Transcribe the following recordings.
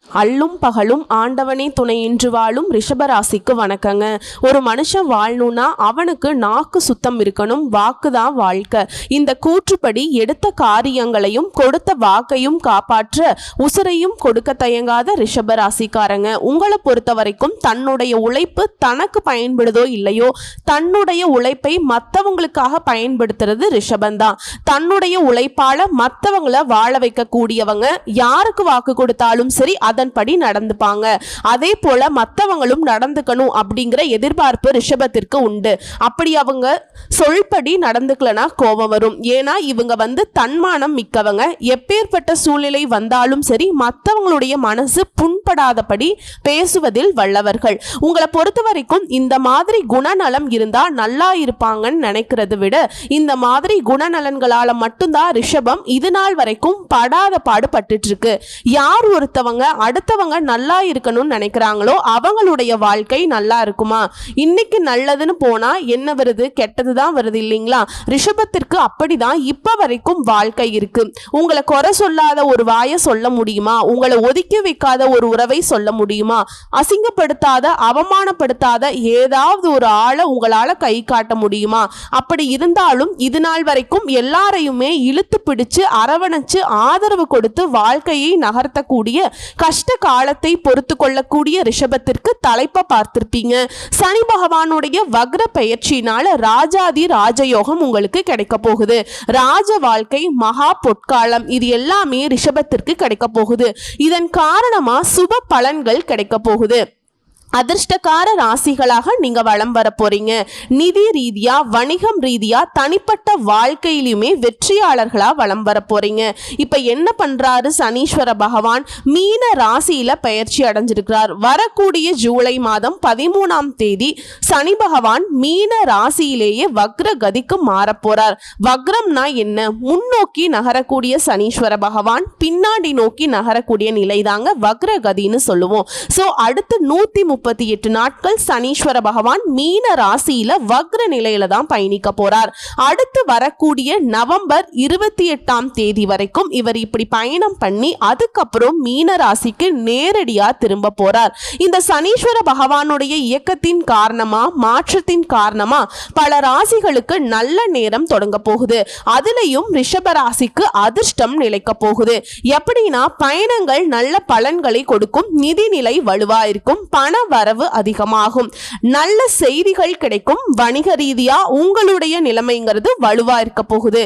அல்லும் பகலும் ஆண்டவனே துணை என்று வாழும் ரிஷபராசிக்கு வணக்கங்க. ஒரு மனுஷன் வாழணும்னா அவனுக்கு நாக்கு சுத்தம் இருக்கணும், வாக்கு தான் வாழ்க்கை. இந்த கூற்றுப்படி எடுத்த காரியங்களையும் கொடுத்த வாக்கையும் காப்பாற்ற உசுரையும் கொடுக்க தயங்காத ரிஷபராசிக்காரங்க. உங்களை பொறுத்த வரைக்கும் தன்னுடைய உழைப்பு தனக்கு பயன்படுதோ இல்லையோ, தன்னுடைய உழைப்பை மற்றவங்களுக்காக பயன்படுத்துறது ரிஷபந்தான். தன்னுடைய உழைப்பால மற்றவங்களை வாழ வைக்க கூடியவங்க. யாருக்கு வாக்கு கொடுத்தாலும் சரி அதன்படி நடந்துப்பாங்க. அதே போல மற்றவங்களும் நடந்துக்கணும் அப்படிங்கிற எதிர்பார்ப்பு ரிஷபத்திற்கு உண்டு. அப்படி அவங்க சொல்படி நடந்துக்கலனா கோபம் வரும். ஏன்னா இவங்க தன்மானம் மிக்கவங்க. எப்பேற்பட்ட சூழ்நிலை வந்தாலும் சரி மற்றவங்களுடைய மனசு புண்படாதபடி பேசுவதில் வல்லவர்கள். உங்களை பொறுத்த வரைக்கும் இந்த மாதிரி குணநலம் இருந்தா நல்லா இருப்பாங்கன்னு நினைக்கிறத விட இந்த மாதிரி குணநலன்களால மட்டும்தான் ரிஷபம் இது நாள் வரைக்கும் படாத பாடுபட்டு இருக்கு. யார் ஒருத்தவங்க அடுத்தவங்க நல்லா இருக்கணும்னு நினைக்கிறாங்களோ அவங்களுடைய வாழ்க்கை நல்லா இருக்குமா? இன்னைக்கு நல்லதுன்னு போனா என்ன வருது? கெட்டதுதான் வருது இல்லைங்களா? ரிஷபத்திற்கு அப்படிதான் இப்ப வரைக்கும் வாழ்க்கை இருக்கு. உங்களை குறை சொல்லாத ஒரு வாயை சொல்ல முடியுமா? உங்களை ஒதுக்கி வைக்காத ஒரு உறவை சொல்ல முடியுமா? அசிங்கப்படுத்தாத அவமானப்படுத்தாத ஏதாவது ஒரு ஆளை உங்களால கை காட்ட முடியுமா? அப்படி இருந்தாலும் இது நாள் வரைக்கும் எல்லாரையுமே இழுத்து பிடிச்சு அரவணைச்சு ஆதரவு கொடுத்து வாழ்க்கையை நகர்த்தக்கூடிய கஷ்ட காலத்தை பொறுத்து கொள்ளக்கூடிய ரிஷபத்திற்கு தலைப்ப பார்த்திருப்பீங்க. சனி பகவானுடைய வக்ர பெயர்ச்சியினால ராஜாதி ராஜயோகம் உங்களுக்கு கிடைக்க போகுது. ராஜ வாழ்க்கை, மகா பொற்காலம், இது எல்லாமே ரிஷபத்திற்கு கிடைக்க போகுது. இதன் காரணமா சுப பலன்கள் கிடைக்க போகுது. அதிர்ஷ்டக்கார ராசிகளாக நீங்க வலம் வர போறீங்க. நிதி ரீதியா, வணிகம் ரீதியா, தனிப்பட்ட வாழ்க்கையிலுமே வெற்றியாளர்களா வலம் வர போறீங்க. இப்ப என்ன பண்றாரு சனீஸ்வர பகவான்? மீன ராசியில பெயர்ச்சி அடைஞ்சிருக்கிறார். வரக்கூடிய ஜூலை மாதம் 13ஆம் தேதி சனி பகவான் மீன ராசியிலேயே வக்ர கதிக்கு மாற போறார். வக்ரம்னா என்ன? முன்னோக்கி நகரக்கூடிய சனீஸ்வர பகவான் பின்னாடி நோக்கி நகரக்கூடிய நிலைதாங்க வக்ர கதின்னு சொல்லுவோம். சோ அடுத்து 138 நாட்கள் சனீஸ்வர பகவான் மீன ராசியில வக்ர நிலையில தான் பயணிக்க போறார். அடுத்து வரக்கூடிய நவம்பர் 28ஆம் தேதி வரைக்கும் இவர் இப்படி பயணம் பண்ணி அதுக்கப்புறம் மீன ராசிக்கு நேரடியா திரும்ப போறார். இந்த சனீஸ்வர பகவானுடைய இயக்கத்தின் காரணமா, மாற்றத்தின் காரணமா பல ராசிகளுக்கு நல்ல நேரம் தொடங்க போகுது. அதுலயும் ரிஷப ராசிக்கு அதிர்ஷ்டம் நிலைக்க போகுது. எப்படின்னா பயணங்கள் நல்ல பலன்களை கொடுக்கும், நிதிநிலை வலுவா இருக்கும், பண வரவு அதிகமாகும், நல்ல செய்திகள் கிடைக்கும், வணிக ரீதியா உங்களுடைய நிலைமைங்கிறது வலுவா இருக்க போகுது.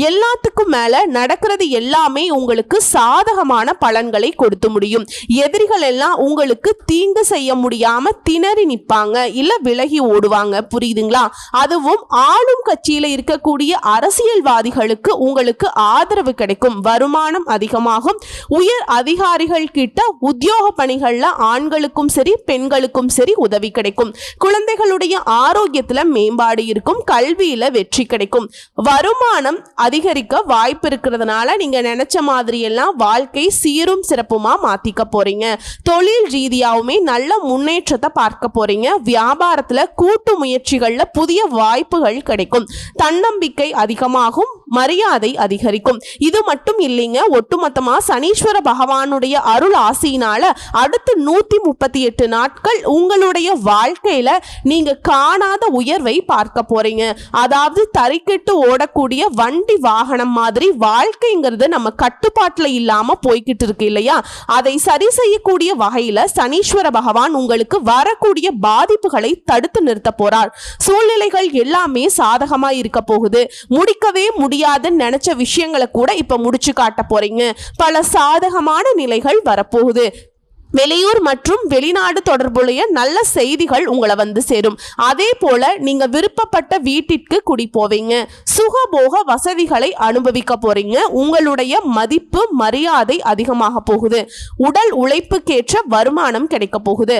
எல்லாத்துக்கும் மேல நடக்கிறது எல்லாமே உங்களுக்கு சாதகமான பலன்களை கொடுத்து முடியும். எதிரிகள் எல்லாம் உங்களுக்கு தீங்கு செய்ய முடியாம திணறி நிற்பாங்க, இல்ல விலகி ஓடுவாங்க. புரியுதுங்களா? அதுவும் ஆளும் கட்சியில இருக்கக்கூடிய அரசியல்வாதிகளுக்கு உங்களுக்கு ஆதரவு கிடைக்கும், வருமானம் அதிகமாகும், உயர் அதிகாரிகள் கிட்ட உத்தியோக பணிகள்ல ஆண்களுக்கும் சரி பெண்களுக்கும் சரி உதவி கிடைக்கும், குழந்தைகளுடைய ஆரோக்கியத்துல மேம்பாடு இருக்கும், கல்வியில வெற்றி கிடைக்கும், வருமானம் அதிகரிக்க வாய்ப்பு இருக்கிறதுனால நீங்க நினைச்ச மாதிரி எல்லாம் வாழ்க்கை சீரும் சிறப்புமா மாத்திக்க போறீங்க. தொழில் ரீதியாவுமே நல்ல முன்னேற்றத்தை பார்க்க போறீங்க. வியாபாரத்துல கூட்டு முயற்சிகள்ல புதிய வாய்ப்புகள் கிடைக்கும், தன்னம்பிக்கை அதிகமாகும், மரியாதை அதிகரிக்கும். இது மட்டும் இல்லைங்க, ஒட்டுமொத்தமா சனீஸ்வர பகவானுடைய அருள் ஆசியினால அடுத்து 138 நாட்கள் உங்களுடைய வாழ்க்கையில நீங்க காணாத உயர்வை பார்க்க போறீங்க. அதாவது தறிக்கெட்டு ஓடக்கூடிய வண்டி வாகனம் மாதிரி வாழ்க்கைங்கிறது நம்ம கட்டுப்பாட்டுல இல்லாம போய்கிட்டு இருக்கு இல்லையா? அதை சரி செய்யக்கூடிய வகையில சனீஸ்வர பகவான் உங்களுக்கு வரக்கூடிய பாதிப்புகளை தடுத்து நிறுத்த போறார். சூழ்நிலைகள் எல்லாமே சாதகமா இருக்க போகுது. முடிக்கவே முடியாதுன்னு நினைச்ச விஷயங்களை கூட இப்ப முடிச்சு காட்ட போறீங்க. பல சாதகமான நிலைகள் வரப்போகுது. வெளியூர் மற்றும் வெளிநாடு தொடர்புடைய நல்ல செய்திகள் உங்களை சேரும். அதே போல நீங்க விருப்பப்பட்ட வீட்டிற்கு குடி போவீங்க. சுகபோக வசதிகளை அனுபவிக்க போறீங்க. உங்களுடைய மதிப்பு மரியாதை அதிகமாக போகுது. உடல் உழைப்புக்கேற்ற வருமானம் கிடைக்க போகுது.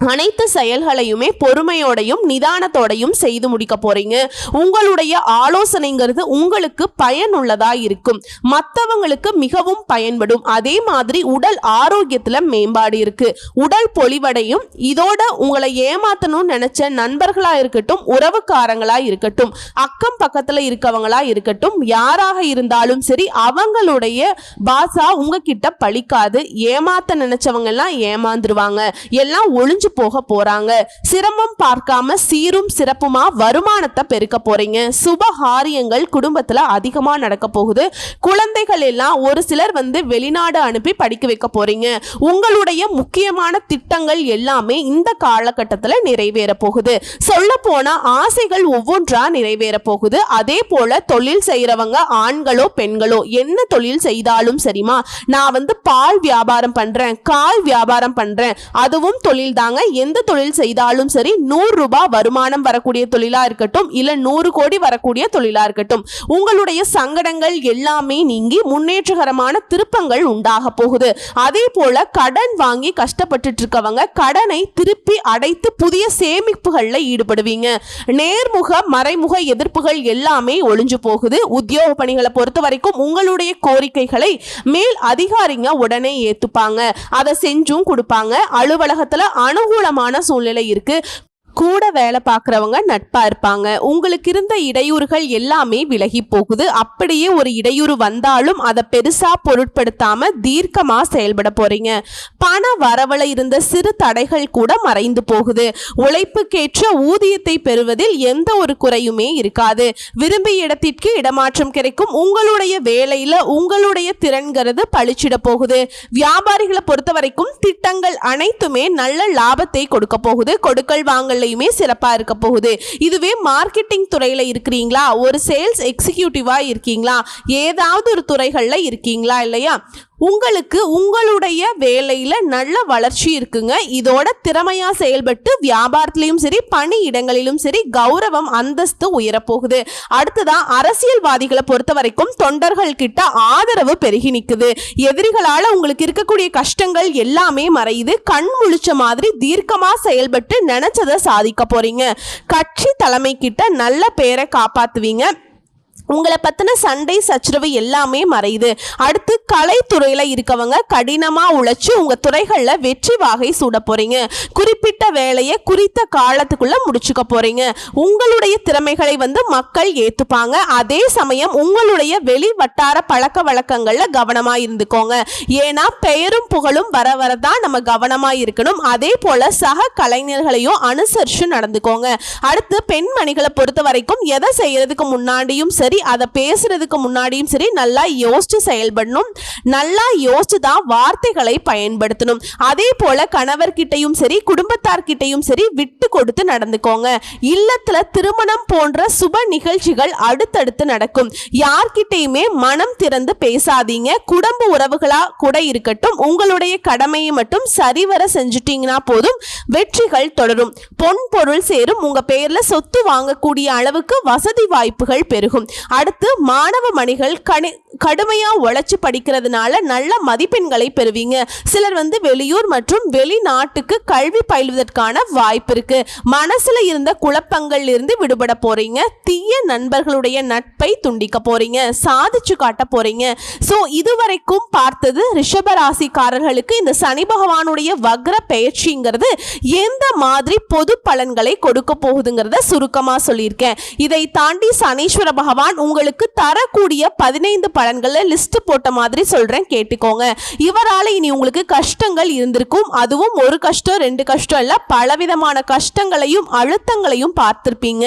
அனைத்து செயல்களையுமே பொறுமையோடையும் நிதானத்தோடையும் செய்து முடிக்க போறீங்க. உங்களுடைய ஆலோசனைங்கிறது உங்களுக்கு பயனுள்ளதா இருக்கும், மற்றவங்களுக்கு மிகவும் பயன்படும். அதே மாதிரி உடல் ஆரோக்கியத்துல மேம்பாடு இருக்கு, உடல் பொலிவடையும். இதோட உங்களை ஏமாத்தணும்னு நினைச்ச நண்பர்களா இருக்கட்டும், உறவுக்காரங்களா இருக்கட்டும், அக்கம் பக்கத்துல இருக்கவங்களா இருக்கட்டும், யாராக இருந்தாலும் சரி அவங்களுடைய பாசா உங்ககிட்ட பழிக்காது. ஏமாத்த நினைச்சவங்க எல்லாம் ஏமாந்துருவாங்க, எல்லாம் ஒளிஞ்சு போக போறாங்க. சிரமம் பார்க்காம சீரும் சிறப்புமா வருமானத்தை பெருக்க போறீங்க. சுபகாரியங்கள் குடும்பத்துல அதிகமா நடக்க போகுது. குழந்தைகள் எல்லாம் ஒரு சிலர் வெளிநாடு அனுப்பி படிக்க வைக்க போறீங்க. உங்களுடைய முக்கியமான திட்டங்கள் எல்லாமே இந்த காலகட்டத்தில் நிறைவேற போகுது. சொல்ல போனா ஆசைகள் ஒவ்வொன்றா நிறைவேற போகுது. அதே போல தொழில் செய்யறவங்க ஆண்களோ பெண்களோ என்ன தொழில் செய்தாலும் சரிமா, நான் பால் வியாபாரம் பண்றேன், காய் வியாபாரம் பண்றேன், அதுவும் தொழில் தாங்க. எந்த தொழில் செய்தாலும் சரி 100 ரூபாய் வருமானம் வரக்கூடிய தொழிலா இருக்கட்டும், இல்ல 100 கோடி வரக்கூடிய தொழிலா இருக்கட்டும், உங்களுடைய சங்கடங்கள் எல்லாமே நீங்கி முன்னேற்றகரமான திருப்பங்கள் உண்டாக போகுது. அதே போல கடன் வாங்கி கஷ்டப்பட்டு இருக்கவங்க கடனை திருப்பி அடைத்து புதிய சேமிப்புகள்ல ஈடுபடுவீங்க. நேர்முக மறைமுக எதிர்ப்புகள் எல்லாமே ஒளிஞ்சு போகுது. உத்தியோக பணிகளை பொறுத்த வரைக்கும் உங்களுடைய கோரிக்கைகளை மேல் அதிகாரிங்க உடனே ஏத்துப்பாங்க, அதை செஞ்சும் கொடுப்பாங்க. அலுவலகத்துல அனுகூலமான சூழ்நிலை இருக்கு. கூட வேலை பார்க்குறவங்க நட்பா இருப்பாங்க. உங்களுக்கு இருந்த இடையூறுகள் எல்லாமே விலகி போகுது. அப்படியே ஒரு இடையூறு வந்தாலும் அதை பெருசா பொருட்படுத்தாம தீர்க்கமா செயல்பட போறீங்க. பண வரவுல இருந்த சிறு தடைகள் கூட மறைந்து போகுது. உழைப்புக்கேற்ற ஊதியத்தை பெறுவதில் எந்த ஒரு குறையுமே இருக்காது. விரும்பிய இடத்திற்கு இடமாற்றம் கிடைக்கும். உங்களுடைய வேலையில உங்களுடைய திறன்கிறது பழிச்சிட போகுது. வியாபாரிகளை பொறுத்த வரைக்கும் திட்டங்கள் அனைத்துமே நல்ல லாபத்தை கொடுக்க போகுது. கொடுக்கல் வாங்கல் சிறப்பா இருக்க போகுது. இதுவே மார்க்கெட்டிங் துறையில இருக்கிறீங்களா, ஒரு சேல்ஸ் எக்ஸிகியூட்டிவா இருக்கீங்களா, ஏதாவது ஒரு துறைகள்ல இருக்கீங்களா இல்லையா, உங்களுக்கு உங்களுடைய வேலையில நல்ல வளர்ச்சி இருக்குங்க. இதோட திறமையா செயல்பட்டு வியாபாரத்திலும் சரி பணி இடங்களிலும் சரி கௌரவம் அந்தஸ்து உயரப்போகுது. அடுத்ததான் அரசியல்வாதிகளை பொறுத்த வரைக்கும் தொண்டர்கள் கிட்ட ஆதரவு பெருகி நிக்குது. எதிரிகளால உங்களுக்கு இருக்கக்கூடிய கஷ்டங்கள் எல்லாமே மறையுது. கண் முழிச்ச மாதிரி தீர்க்கமா செயல்பட்டு நினைச்சதை சாதிக்க போறீங்க. கட்சி தலைமை கிட்ட நல்ல பேரை காப்பாத்துவீங்க. உங்களை பத்தின சண்டை சச்சரவு எல்லாமே மறையுது. அடுத்து கலைத்துறையில இருக்கவங்க கடினமா உழைச்சு உங்க துறைகள்ல வெற்றி வாகை சூட போறீங்க. குறிப்பிட்ட வேலையை குறித்த காலத்துக்குள்ள முடிச்சுக்க போறீங்க. உங்களுடைய திறமைகளை மக்கள் ஏத்துப்பாங்க. அதே சமயம் உங்களுடைய வெளி வட்டார பழக்க வழக்கங்கள்ல கவனமா இருந்துக்கோங்க. ஏன்னா பெயரும் புகழும் வர வரதான் நம்ம கவனமா இருக்கணும். அதே போல சக கலைஞர்களையும் அனுசரிச்சு நடந்துக்கோங்க. அடுத்து பெண்மணிகளை பொறுத்த வரைக்கும் எதை செய்யறதுக்கு முன்னாடியும் சரி, அதை பேசுறதுக்கு முன்னாடியும் சரி நல்லா யோசிச்சு செயல்படணும். நல்லா யோசிச்சு தான் வார்த்தைகளை பயன்படுத்தணும். அதே போல கணவர்கிட்டையும் சரி குடும்பத்தார்கிட்டையும் சரி விட்டு கொடுத்து நடந்துக்கோங்க. இல்லத்துல திருமணம் போன்ற சுப நிகழ்ச்சிகள் அடுத்தடுத்து நடக்கும். யார்கிட்டையுமே மனம் திறந்து பேசாதீங்க. குடும்ப உறவுகளா கூட இருக்கட்டும், உங்களுடைய கடமையை மட்டும் சரிவர செஞ்சுட்டீங்கன்னா போதும், வெற்றிகள் தொடரும். பொன் பொருள் சேரும். உங்க பேர்ல சொத்து வாங்கக்கூடிய அளவுக்கு வசதி வாய்ப்புகள் பெருகும். அடுத்து மாணவ மணிகள் கடுமையா உழைச்சு படிக்கிறதுனால நல்ல மதிப்பெண்களை பெறுவீங்க. சிலர் வெளியூர் மற்றும் வெளிநாட்டுக்கு கல்வி பயில்வதற்கான வாய்ப்பு இருக்கு. மனசுல இருந்த குழப்பங்கள் இருந்து விடுபட போறீங்க. தீய நண்பர்களுடைய நட்பை துண்டிக்க போறீங்க. சாதிச்சு காட்ட போறீங்க. சோ இதுவரைக்கும் பார்த்தது ரிஷபராசிக்காரர்களுக்கு இந்த சனி பகவானுடைய வக்ர பெயர்ச்சிங்கிறது எந்த மாதிரி பொது பலன்களை கொடுக்க போகுதுங்கிறத சுருக்கமா சொல்லியிருக்கேன். இதை தாண்டி சனீஸ்வர பகவான் உங்களுக்கு தரக்கூடிய 15 பலன்களை லிஸ்ட் போட்ட மாதிரி சொல்றேன், கேட்டுக்கோங்க. இவரால இனி உங்களுக்கு கஷ்டங்கள் இருந்திருக்கும். அதுவும் ஒரு கஷ்டம் 2 கஷ்டம் இல்ல, பலவிதமான கஷ்டங்களையும் அழுத்தங்களையும் பார்த்திருப்பீங்க.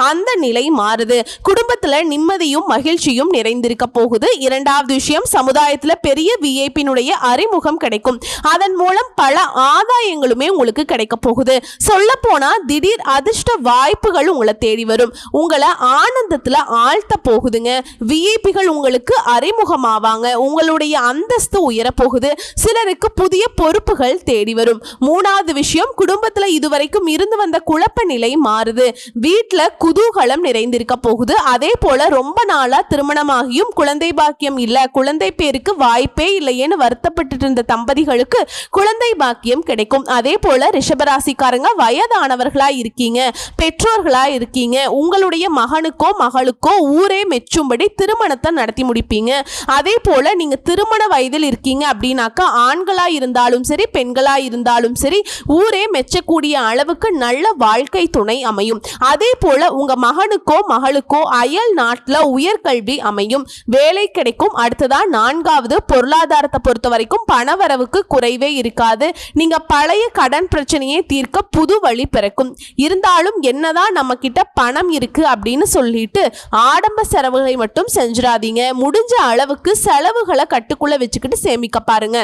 அந்த நிலை மாறுது. குடும்பத்துல நிம்மதியும் மகிழ்ச்சியும் நிறைந்திருக்க போகுது. இரண்டாவது விஷயம், சமுதாயத்துல பெரிய விஐபியினுடைய அறிமுகம் கிடைக்கும். அதன் மூலம் பல ஆதாயங்களுமே உங்களுக்கு கிடைக்க போகுது. சொல்ல போனா திடீர் அதிர்ஷ்ட வாய்ப்புகள் உங்களை தேடி வரும். உங்களை ஆனந்தத்துல ஆழ்த்த போகுதுங்க. விஐபிகள் உங்களுக்கு அறிமுகமாவாங்க. உங்களுடைய அந்தஸ்து உயரப்போகுது. சிலருக்கு புதிய பொறுப்புகள் தேடி வரும். மூணாவது விஷயம், குடும்பத்துல இதுவரைக்கும் இருந்து வந்த குழப்ப நிலை மாறுது. வீட்டுல குதூகலம் நிறைந்திருக்க போகுது. அதே போல ரொம்ப நாளா திருமணமாகியும் குழந்தை பாக்கியம் இல்ல, குழந்தை பேருக்கு வாய்ப்பே இல்லையேன்னு வருத்தப்பட்டு இருந்த தம்பதிகளுக்கு குழந்தை பாக்கியம் கிடைக்கும். அதே போல ரிஷபராசிக்காரங்க வயதானவர்களா இருக்கீங்க, பெற்றோர்களா இருக்கீங்க, உங்களுடைய மகனுக்கோ மகளுக்கோ ஊரே மெச்சும்படி திருமணத்தை நடத்தி முடிப்பீங்க. அதே போல நீங்க திருமண வயதில் இருக்கீங்க அப்படின்னாக்கா ஆண்களா இருந்தாலும் சரி பெண்களா இருந்தாலும் சரி ஊரே மெச்சக்கூடிய அளவுக்கு நல்ல வாழ்க்கை துணை அமையும். அதே போல உங்க மகனுக்கோ மகளுக்கோ அயல் நாட்டுல உயர்கல்வி அமையும், வேலை கிடைக்கும். அடுத்ததான் நான்காவது, பொருளாதாரத்தை பொறுத்த வரைக்கும் பணவரவுக்கு குறைவே இருக்காது. நீங்க பழைய கடன் பிரச்சனையை தீர்க்க புது வழி பிறக்கும். இருந்தாலும் என்னதான் நம்ம கிட்ட பணம் இருக்கு அப்படின்னு சொல்லிட்டு ஆடம்ப செலவுகளை மட்டும் செஞ்சிடாதீங்க. முடிஞ்ச அளவுக்கு செலவுகளை கட்டுக்குள்ள வச்சுக்கிட்டு சேமிக்க பாருங்க.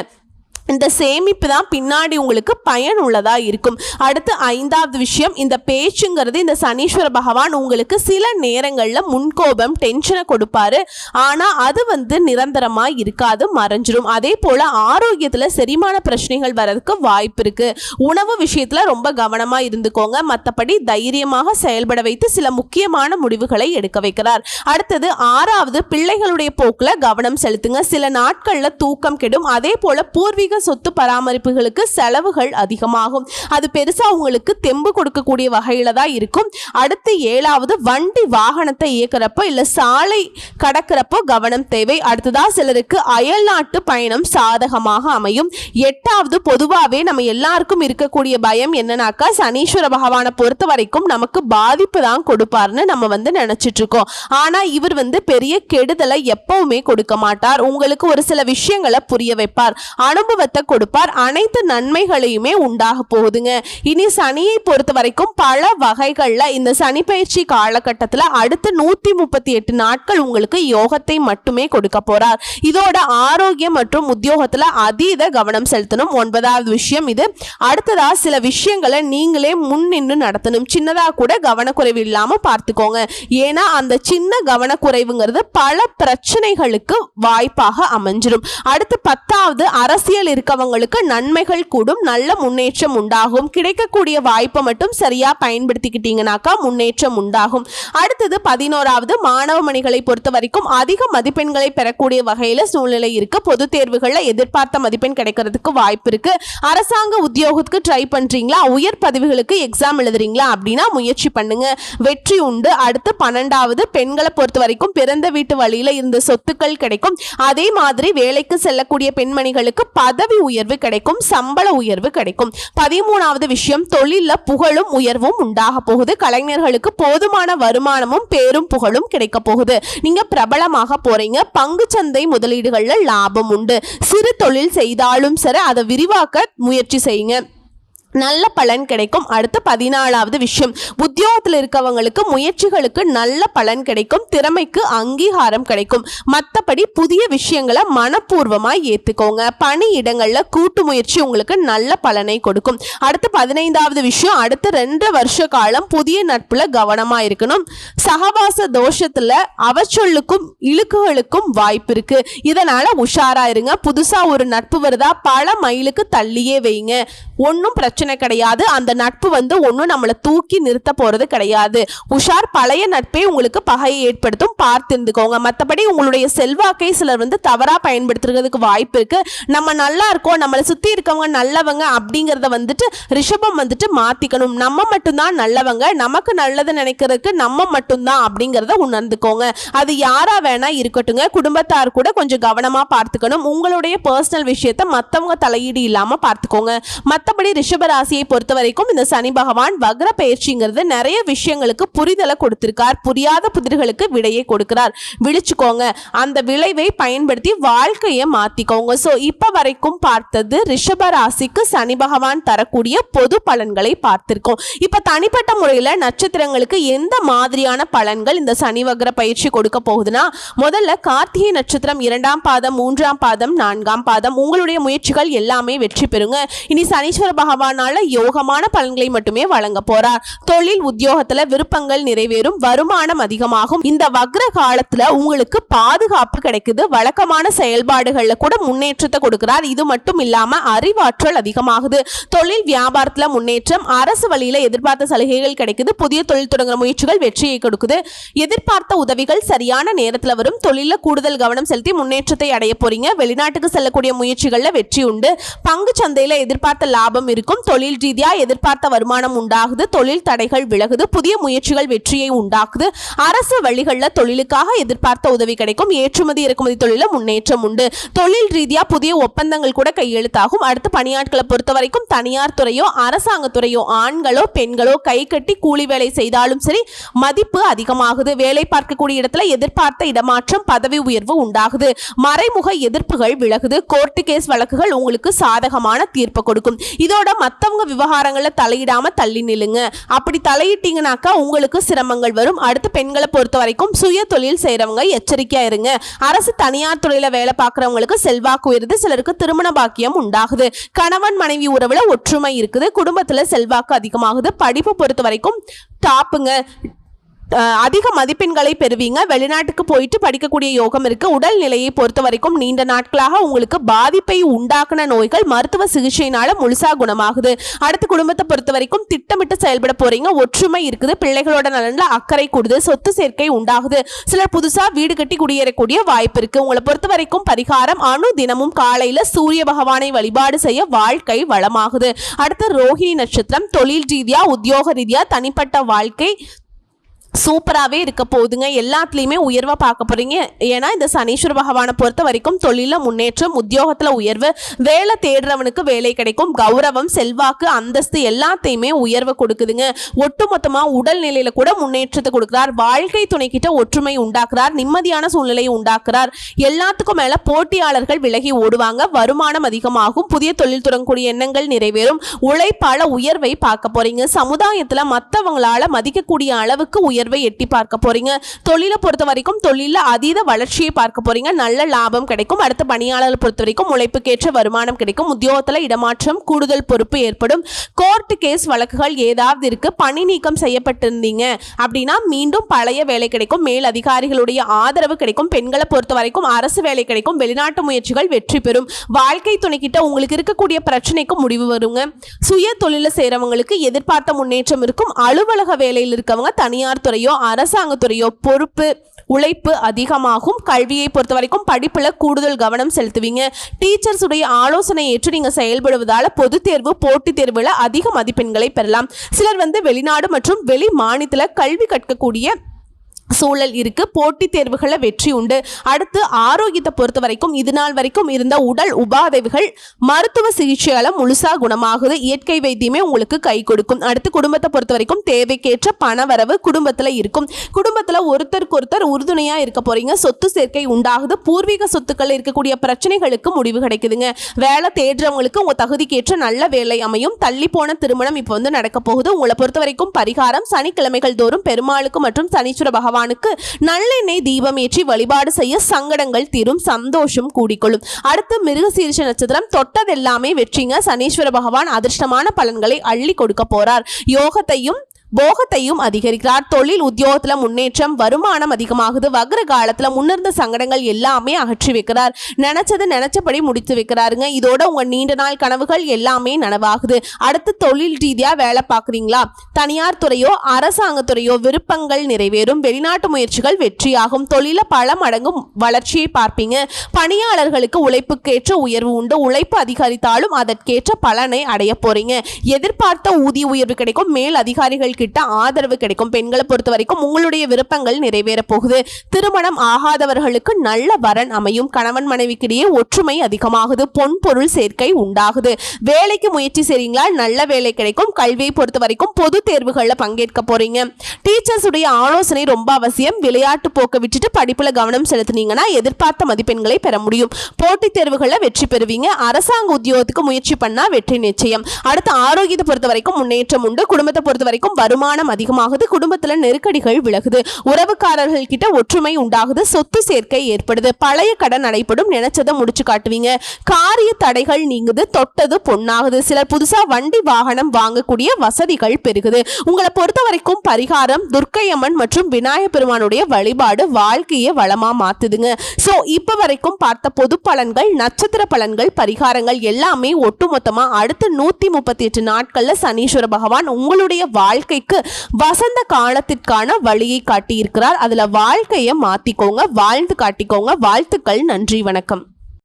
இந்த சேமிப்பு தான் பின்னாடி உங்களுக்கு பயனுள்ளதா இருக்கும். அடுத்து ஐந்தாவது விஷயம், இந்த பேச்சுங்கிறது இந்த சனீஸ்வர பகவான் உங்களுக்கு சில நேரங்கள்ல முன்கோபம் டென்ஷனை கொடுப்பாரு. ஆனா அது நிரந்தரமா இருக்காது, மறைஞ்சிரும். அதே போல ஆரோக்கியத்துல செரிமான பிரச்சனைகள் வர்றதுக்கு வாய்ப்பு இருக்கு. உணவு விஷயத்துல ரொம்ப கவனமா இருந்துக்கோங்க. மற்றபடி தைரியமாக செயல்பட வைத்து சில முக்கியமான முடிவுகளை எடுக்க வைக்கிறார். அடுத்தது ஆறாவது, பிள்ளைகளுடைய போக்குல கவனம் செலுத்துங்க. சில நாட்கள்ல தூக்கம் கெடும். அதே போல பூர்வீக சொத்து பராமரிப்புகளுக்கு செலவுகள் அதிகமாகும். அது பெருசா உங்களுக்கு தெம்பு கொடுக்கக்கூடிய வகையில தான் இருக்கும். அடுத்து ஏழாவது, வண்டி வாகனத்தை இயக்கிறப்போ இல்ல சாலை கடக்கிறப்போ கவனம் தேவை. அடுத்ததா சிலருக்கு அயல் நாட்டு பயணம் சாதகமாக அமையும். எட்டாவது, பொதுவாகவே நம்ம எல்லாருக்கும் இருக்கக்கூடிய பயம் என்னன்னாக்கா சனீஸ்வர பகவானை பொறுத்த வரைக்கும் நமக்கு பாதிப்பு தான் கொடுப்பார்னு நம்ம நினைச்சிட்டு இருக்கோம். ஆனா இவர் பெரிய கெடுதலை எப்பவுமே கொடுக்க மாட்டார். உங்களுக்கு ஒரு சில விஷயங்களை புரிய வைப்பார், அனுபவத்தை கொடுப்பார். அனைத்து நன்மைகளையுமே உண்டாக போகுதுங்க. இனி சனியை பொறுத்த வரைக்கும் பல வகைகள்ல இந்த சனி பயிற்சி காலகட்டத்தில் அடுத்து 138 நாட்கள் உங்களுக்கு யோகத்தை மட்டுமே கொடுக்க போறார். இதோட ஆரோக்கியம் மற்றும் உத்தியோகத்துல அதீத கவனம் செலுத்தணும். 9வது விஷயம் இது. அடுத்ததா சில விஷயங்களை நீங்களே முன்னின்று நடத்தணும். சின்னதா கூட கவனக்குறைவு இல்லாம பார்த்துக்கோங்க. ஏன்னா அந்த சின்ன கவனக்குறைவுங்கிறது பல பிரச்சனைகளுக்கு வாய்ப்பாக அமைஞ்சிடும். அடுத்து 10வது, அரசியல் இருக்கவங்களுக்கு நன்மைகள் கூடும், நல்ல முன்னேற்றம் உண்டாகும். கிடைக்கக்கூடிய வாய்ப்பை மட்டும் சரியா பயன்படுத்திக்கிட்டீங்கன்னாக்கா முன்னேற்றம் உண்டாகும். அடுத்தது 11வது, மாணவ மணிகளை பொறுத்த வரைக்கும் அதிக மதிப்பெண்களை பெறக்கூடிய வகையில சூழ்நிலை இருக்கு. பொது தேர்வுகள்ல எதிர்பார்த்த மதிப்பெண் கிடைக்கிறதுக்கு வாய்ப்பு இருக்கு. அரசாங்க உத்தியோகத்துக்கு ட்ரை பண்றீங்களா, உயர் பதவிகளுக்கு எக்ஸாம் எழுதுறீங்களா அப்படின்னா முயற்சி பண்ணுங்க, வெற்றி உண்டு. அடுத்து 12வது, பெண்களை பொறுத்த வரைக்கும் பிறந்த வீட்டு வழியில இருந்த சொத்துக்கள் கிடைக்கும். அதே மாதிரி வேலைக்கு செல்லக்கூடிய பெண்மணிகளுக்கு பதவி உயர்வு கிடைக்கும், சம்பள உயர்வு கிடைக்கும். 13வது விஷயம், தொழில புகழும் உயர்வும் உண்டாக போகுது. கலைஞர்களுக்கு போதுமான வருமானமும் பேரும் புகழும் கிடைக்க போகுது. நீங்க பிரபலமாக போறீங்க. பங்கு சந்தை முதலீடுகள்ல லாபம் உண்டு. சிறு தொழில் செய்தாலும் சரி அதை விரிவாக்க முயற்சி செய்யுங்க, நல்ல பலன் கிடைக்கும். அடுத்து 14வது விஷயம், உத்தியோகத்தில் இருக்கவங்களுக்கு முயற்சிகளுக்கு நல்ல பலன் கிடைக்கும், திறமைக்கு அங்கீகாரம் கிடைக்கும். மற்றபடி புதிய விஷயங்களை மனப்பூர்வமாக ஏற்றுக்கோங்க. பணி இடங்கள்ல கூட்டு முயற்சி உங்களுக்கு நல்ல பலனை கொடுக்கும். அடுத்து 15வது விஷயம், அடுத்து 2 வருஷ காலம் புதிய நட்புல கவனமா இருக்கணும். சகவாச தோஷத்துல அவச்சொல்லுக்கும் இழுக்குகளுக்கும் வாய்ப்பு இருக்கு. இதனால உஷாரா இருங்க. புதுசா ஒரு நட்பு வருதா பல மைலுக்கு தள்ளியே வைங்க, ஒன்னும் பிரச்சனை கிடையாது. அந்த நட்பு ஒன்னும் நம்மளை தூக்கி நிறுத்த போறது கிடையாது. உஷார். பழைய நட்பே உங்களுக்கு பகையை ஏற்படுத்தும், பார்த்துருந்துக்கோங்க. மற்றபடி உங்களுடைய செல்வாக்கை சிலர் தவறா பயன்படுத்துறதுக்கு வாய்ப்பு இருக்கு. நம்ம நல்லா இருக்கோம், நம்மளை சுத்தி இருக்கவங்க நல்லவங்க அப்படிங்கறத ரிஷபம் மாத்திக்கணும். நம்ம மட்டும்தான் நல்லவங்க, நமக்கு நல்லது நினைக்கிறதுக்கு நம்ம மட்டும்தான் அப்படிங்கறத உணர்ந்துக்கோங்க. அது யாரா வேணா இருக்கட்டுங்க. குடும்பத்தார் கூட கொஞ்சம் கவனமா பார்த்துக்கணும். உங்களுடைய பர்சனல் விஷயத்தை மற்றவங்க தலையீடு இல்லாம பார்த்துக்கோங்க. மற்றபடி ரிஷபராசியை பொறுத்த வரைக்கும் இந்த சனி பகவான் வக்ர பயிற்சிங்கிறது நிறைய விஷயங்களுக்கு புரிதலை கொடுத்திருக்கார். புரியாத புதிர்களுக்கு விடையை கொடுக்கிறார். விழிச்சுக்கோங்க, அந்த விளைவை பயன்படுத்தி வாழ்க்கையை மாத்திக்கோங்க. சோ இப்ப வரைக்கும் பார்த்தது ரிஷபராசிக்கு சனி பகவான் தரக்கூடிய பொது பலன்களை பார்த்திருக்கோம். இப்ப தனிப்பட்ட முறையில நட்சத்திரங்களுக்கு எந்த மாதிரியான பலன்கள் இந்த சனி வக்ர பயிற்சி கொடுக்க போகுதுன்னா, முதல்ல கார்த்திகை நட்சத்திரம் 2ஆம் பாதம் 3ஆம் பாதம் 4ஆம் பாதம் உங்களுடைய முயற்சிகள் எல்லாமே வெற்றி பெறுங்க. இனி சனீஸ்வர பகவான் நாள்ல யோகமான பலன்களை மட்டுமே வழங்க போறார். தொழில் உத்தியோகத்துல விருப்பங்கள் நிறைவேறும், வருமானம் அதிகமாகும். இந்த வக்ர காலத்துல உங்களுக்கு பாதுகாப்பு கிடைக்குது. வழக்கமான செயல்பாடுகள்ல கூட முன்னேற்றத்தை கொடுக்கிறார். இது மட்டும் இல்லாம அறிவாற்றல் அதிகமாகுது. தொழில் வியாபாரத்துல முன்னேற்றம், அரசு வழியில எதிர்பார்த்த சலுகைகள் கிடைக்குது. புதிய தொழில் தொடங்குற முயற்சிகள் வெற்றியை கொடுக்குது. எதிர்பார்த்த உதவிகள் சரியான நேரத்துல வரும். தொழில கூடுதல் கவனம் செலுத்தி முன்னேற்றத்தை அடைய போறீங்க. வெளிநாட்டுக்கு செல்லக்கூடிய முயற்சிகள்ல வெற்றி உண்டு. பங்கு சந்தையில எதிர்பார்த்த லாபம் இருக்கும். தொழில் ரீதியா எதிர்பார்த்த வருமானம் உண்டாகுது. தொழில் தடைகள் விலகுது. புதிய முயற்சிகள் வெற்றியை உண்டாக்குது. அரசு வழிகளில் தொழிலுக்காக எதிர்பார்த்த உதவி கிடைக்கும். ஏற்றுமதி இறக்குமதி தொழில முன்னேற்றம் உண்டு. தொழில் ரீதியா புதிய ஒப்பந்தங்கள் கூட கையெழுத்தாகும். அடுத்து பணியாட்களை பொறுத்த வரைக்கும் தனியார் துறையோ அரசாங்க துறையோ ஆண்களோ பெண்களோ கை கட்டி கூலி வேலை செய்தாலும் சரி மதிப்பு அதிகமாகுது. வேலை பார்க்கக்கூடிய இடத்துல எதிர்பார்த்த இடமாற்றம், பதவி உயர்வு உண்டாகுது. மறைமுக எதிர்ப்புகள் விலகுது. கோர்ட்டு கேஸ் வழக்குகள் உங்களுக்கு சாதகமான தீர்ப்பு கொடுக்கும். இதோட மத்தவங்க விவகாரங்களை தலையிடாம தள்ளி நில்லுங்க. அப்படி தலையிட்டீங்கன்னாக்கா உங்களுக்கு சிரமங்கள் வரும். அடுத்து பெண்களை பொறுத்த வரைக்கும் சுய தொழில் செய்யறவங்க எச்சரிக்கையா இருங்க. அரசு தனியார் துறையில வேலை பார்க்கறவங்களுக்கு செல்வாக்கு உயருது. சிலருக்கு திருமண பாக்கியம் உண்டாகுது. கணவன் மனைவி உறவுல ஒற்றுமை இருக்குது. குடும்பத்துல செல்வாக்கு அதிகமாகுது. படிப்பு பொறுத்த வரைக்கும் டாப்புங்க, அதிக மதிப்பெண்களை பெறுவீங்க. வெளிநாட்டுக்கு போயிட்டு படிக்கக்கூடிய யோகம் இருக்கு. உடல் நிலையை பொறுத்த வரைக்கும் நீண்ட நாட்களாக உங்களுக்கு பாதிப்பை உண்டாக்குன நோய்கள் மருத்துவ சிகிச்சையினால முழுசா குணமாகுது. அடுத்து குடும்பத்தை பொறுத்த வரைக்கும் திட்டமிட்டு செயல்பட போறீங்க. ஒற்றுமை இருக்குது. பிள்ளைகளோட நலன்ல அக்கறை கூடுது. சொத்து சேர்க்கை உண்டாகுது. சிலர் புதுசா வீடு கட்டி குடியேறக்கூடிய வாய்ப்பு இருக்கு. உங்களை பொறுத்த வரைக்கும் பரிகாரம் தினமும் காலையில சூரிய பகவானை வழிபாடு செய்ய வாழ்க்கை வளமாகுது. அடுத்து ரோஹிணி நட்சத்திரம். தொழில் ரீதியா உத்தியோக ரீதியா தனிப்பட்ட வாழ்க்கை சூப்பராகவே இருக்க போகுதுங்க. எல்லாத்துலேயுமே உயர்வை பார்க்க போகிறீங்க. ஏன்னா இந்த சனீஸ்வர பகவானை பொறுத்த வரைக்கும் தொழிலில் முன்னேற்றம், உத்தியோகத்தில் உயர்வு, வேலை தேடுறவனுக்கு வேலை கிடைக்கும். கௌரவம், செல்வாக்கு, அந்தஸ்து எல்லாத்தையுமே உயர்வை கொடுக்குதுங்க. ஒட்டுமொத்தமாக உடல்நிலையில் கூட முன்னேற்றத்தை கொடுக்குறார். வாழ்க்கை துணைக்கிட்ட ஒற்றுமை உண்டாக்குறார். நிம்மதியான சூழ்நிலையை உண்டாக்குறார். எல்லாத்துக்கும் மேலே போட்டியாளர்கள் விலகி ஓடுவாங்க. வருமானம் அதிகமாகும். புதிய தொழில் தொடங்கக்கூடிய எண்ணங்கள் நிறைவேறும். உழைப்பால உயர்வை பார்க்க போறீங்க. சமுதாயத்தில் மற்றவங்களால மதிக்கக்கூடிய அளவுக்கு உயர்வை எட்டி பார்க்க போறீங்க. தொழிலை பொறுத்த வரைக்கும் தொழில அதீத வளர்ச்சியை பார்க்க போறீங்க. நல்ல லாபம் கிடைக்கும். அடுத்த பணியாளர்களை பொறுத்த வரைக்கும் உழைப்புக்கேற்ற வருமானம் கிடைக்கும். உத்தியோகத்தில் இடமாற்றம், கூடுதல் பொறுப்பு ஏற்படும். கோர்ட் கேஸ் வழக்குகள் ஏதாவது இருக்கு, பணி நீக்கம் செய்யப்பட்டிருந்தீங்க அப்படின்னா மீண்டும் பழைய வேலை கிடைக்கும். மேல் அதிகாரிகளுடைய ஆதரவு கிடைக்கும். பெண்களை பொறுத்த வரைக்கும் அரசு வேலை கிடைக்கும். வெளிநாட்டு முயற்சிகள் வெற்றி பெறும். வாழ்க்கை துணைக்கிட்ட உங்களுக்கு இருக்கக்கூடிய பிரச்சனைக்கு முடிவு வருங்க. சுய தொழில செய்யறவங்களுக்கு எதிர்பார்த்த முன்னேற்றம் இருக்கும். அலுவலக வேலையில் இருக்கவங்க தனியார் துறையோ அரசாங்கத்துறையோ பொறுப்பு உழைப்பு அதிகமாகும். கல்வியை பொறுத்த வரைக்கும் படிப்புல கூடுதல் கவனம் செலுத்துவீங்க. டீச்சர்ஸ் உடைய ஆலோசனை ஏற்று நீங்க செயல்படுவதால பொது தேர்வு, போட்டித் தேர்வுல அதிக மதிப்பெண்களை பெறலாம். சிலர் வெளிநாடு மற்றும் வெளி மாநிலத்தில் கல்வி கற்கக்கூடிய சூழல் இருக்கு. போட்டித் தேர்வுகளில் வெற்றி உண்டு. அடுத்து ஆரோக்கியத்தை பொறுத்த வரைக்கும் இது நாள் வரைக்கும் இருந்த உடல் உபாதைகள் மருத்துவ சிகிச்சையால முழுசா குணமாகுது. இயற்கை வைத்தியமே உங்களுக்கு கை கொடுக்கும். அடுத்து குடும்பத்தை பொறுத்த வரைக்கும் தேவைக்கேற்ற பணவரவு குடும்பத்துல இருக்கும். குடும்பத்துல ஒருத்தருக்கு ஒருத்தர் உறுதுணையா இருக்க போறீங்க. சொத்து சேர்க்கை உண்டாகுது. பூர்வீக சொத்துக்கள் இருக்கக்கூடிய பிரச்சனைகளுக்கு முடிவு கிடைக்குதுங்க. வேலை தேடுறவங்களுக்கு உங்க தகுதிக்கேற்ற நல்ல வேலை அமையும். தள்ளி போன திருமணம் இப்போ நடக்க போகுது. உங்களை பொறுத்த வரைக்கும் பரிகாரம் சனிக்கிழமைகள் தோறும் பெருமாளுக்கு மற்றும் சனீஸ்வர பகவான் நல்லெண்ணெய் தீபம் ஏற்றி வழிபாடு செய்ய சங்கடங்கள் தீரும். சந்தோஷம் கூடிக்கொள்ளும். அடுத்து மிருகசீரிஷ நட்சத்திரம். தொட்டதெல்லாமே வெற்றிங்க. சனீஸ்வர பகவான் அதிர்ஷ்டமான பலன்களை அள்ளி கொடுக்க போறார். யோகத்தையும் போகத்தையும் அதிகரிக்கிறார். தொழில் உத்தியோகத்துல முன்னேற்றம், வருமானம் அதிகமாகுது. வக்ர காலத்துல முன்னிருந்த சங்கடங்கள் எல்லாமே அகற்றி வைக்கிறார். நினைச்சது நினைச்சபடி முடித்து வைக்கிறாருங்க. இதோட உங்க நீண்ட நாள் கனவுகள் எல்லாமே நனவாகுது. அடுத்து தொழில் ரீதியா வேலை பார்க்குறீங்களா? தனியார் துறையோ அரசாங்க துறையோ விருப்பங்கள் நிறைவேறும். வெளிநாட்டு முயற்சிகள் வெற்றியாகும். தொழில பல மடங்கு வளர்ச்சியை பார்ப்பீங்க. பணியாளர்களுக்கு உழைப்புக்கேற்ற உயர்வு உண்டு. உழைப்பு அதிகரித்தாலும் அதற்கேற்ற பலனை அடைய போறீங்க. எதிர்பார்த்த ஊதிய உயர்வு கிடைக்கும். மேல் அதிகாரிகள் கிட்ட ஆதரவு கிடைக்கும். பெண்களை பொறுத்த வரைக்கும் உங்களுடைய விருப்பங்கள் நிறைவேற போகுது. திருமணம் ஆகாதவர்களுக்கு நல்ல வரன் அமையும். கணவன் மனைவிக்கிடையே ஒற்றுமை அதிகமாகுது. பொன் பொருள் சேர்க்கை உண்டாகுது. வேலைக்கு முயற்சி செய்றீங்களா? நல்ல வேலை கிடைக்கும். கல்வியை பொறுத்த வரைக்கும் பொது தேர்வுகளில் பங்கேற்க போறீங்க. டீச்சர்ஸ் உடைய ஆலோசனை ரொம்ப அவசியம். விளையாட்டு போக்க விட்டுட்டு படிப்புல கவனம் செலுத்தினீங்கன்னா எதிர்பார்த்த மதிப்பெண்களை பெற முடியும். போட்டித் தேர்வுகளில் வெற்றி பெறுவீங்க. அரசாங்க உத்தியோகத்துக்கு முயற்சி பண்ணா வெற்றி நிச்சயம். அடுத்து ஆரோக்கியத்தை பொறுத்த வரைக்கும் முன்னேற்றம் உண்டு. குடும்பத்தை பொறுத்த வரைக்கும் வருமானம் அதிகமாகுது, குடும்பத்துல நெருக்கடிகள் விலகுது, உறவுக்காரர்கள் கிட்ட ஒற்றுமை உண்டாகுது, சொத்து சேர்க்கை ஏற்படுது, பழைய கடன் அடைப்படும், நினைச்சதை முடிச்சு காட்டுவீங்க, காரிய தடைகள் நீங்குது, தொட்டது பொன்னாகுது, சிலர் புதுசா வண்டி வாகனம் வாங்கக்கூடிய வசதிகள் பெருகுது. உங்களை பொறுத்த வரைக்கும் பரிகாரம் துர்க்கையம்மன் மற்றும் விநாயகர் பெருமானுடைய வழிபாடு வாழ்க்கையை வளமா மாத்துதுங்க. சோ இப்ப வரைக்கும் பார்த்த பொது பலன்கள், நட்சத்திர பலன்கள், பரிகாரங்கள் எல்லாமே ஒட்டுமொத்தமா அடுத்த 138 நாட்கள்ல சனீஸ்வர பகவான் உங்களுடைய வாழ்க்கைக்கு வசந்த காலத்திற்கான வழியை காட்டியிருக்கிறார். அதுல வாழ்க்கையை மாத்திக்கோங்க, வாழ்ந்து காட்டிக்கோங்க. வாழ்த்துக்கள். நன்றி, வணக்கம்.